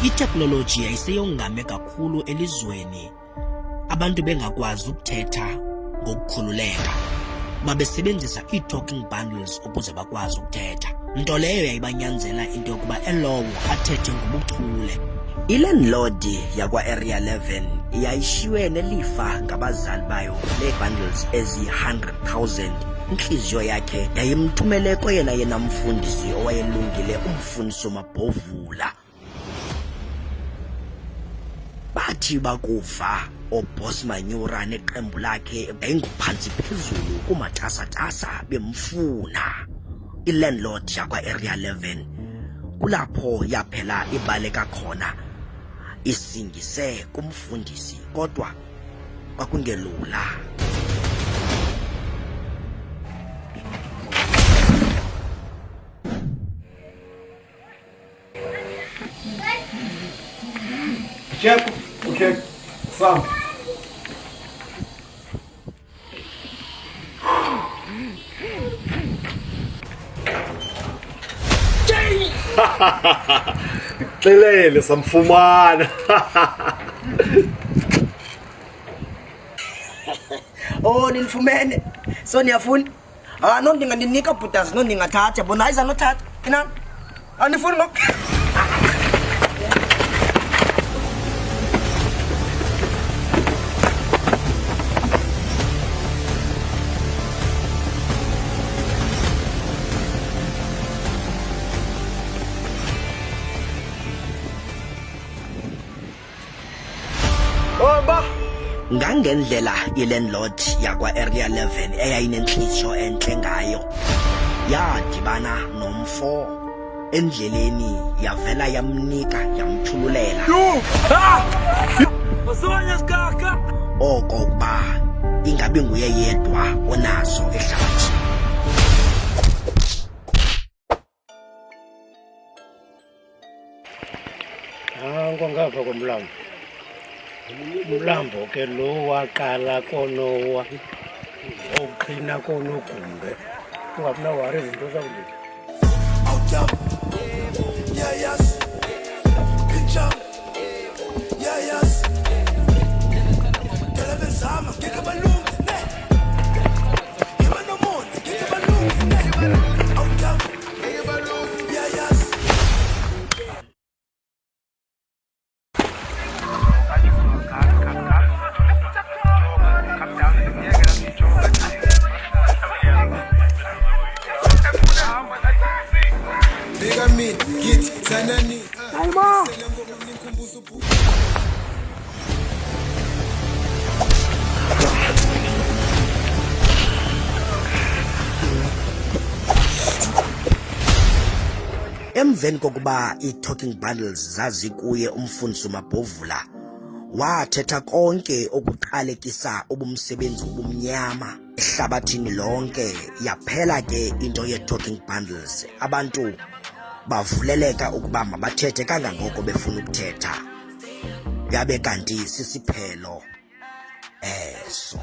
Iteknoloji yayiseyongame kakhulu elizweni, abantu bengakwazi ukuthetha ngokukhululeka. Babesebenzisa ii-talking bundles ukuze bakwazi ukuthetha, nto leyo yayibanyanzela into yokuba elowo athethe ngobuchule. I-landlord yakwa-Area 11 yayishiywe nelifa ngabazali bayo lee-bundles ezi-100,000. Intliziyo yakhe yayimthumele koyena yena mfundisi owayelungile umfundisi Mabhovula. Bathi bakuva oBoss Manyura neqembu lakhe yayinguphantsi phezulu kumatasatasa bemfuna. I-landlord yakwa-Area 11 kulapho yaphela ibaleka khona, isingise kumfundisi, kodwa kwakungelula. Check, okay, Sam. Xelele samfumana. Oh, nilifumene. So niyafuna? No ndinganika bhutas, no ndingathatha. Bona ayiza nothatha. Ina? Andifuni no. Ngangendlela i-landlord yakwa-Area 11 eyayinenhliziyo entle ngayo, yadibana nomfo endleleni, yavela yamnika, yamthululela. Oko ukuba ingabi nguye yedwa onazo ehlabathini. Nanko ngapha komlambo. Umlambo ke lo waqala konowa oqhina konogumbe. Ungabona wari izinto zakuleli. Yayas, pincha, yayas. Tell them Zama, kick a balloon. Give no more, kick a balloon. Out up, kick a balloon, yayas. Emveni kokuba ii-talking bundles zazikuye umfundisi Mabhovula, wathetha konke okuqalekisa ubumsebenzi obumnyama ehlabathini lonke. Yaphela ke into ye-talking bundles, abantu bavuleleka ukuba mabathethe kangangoko befuna ukuthetha. Yabe kanti sisiphelo eso.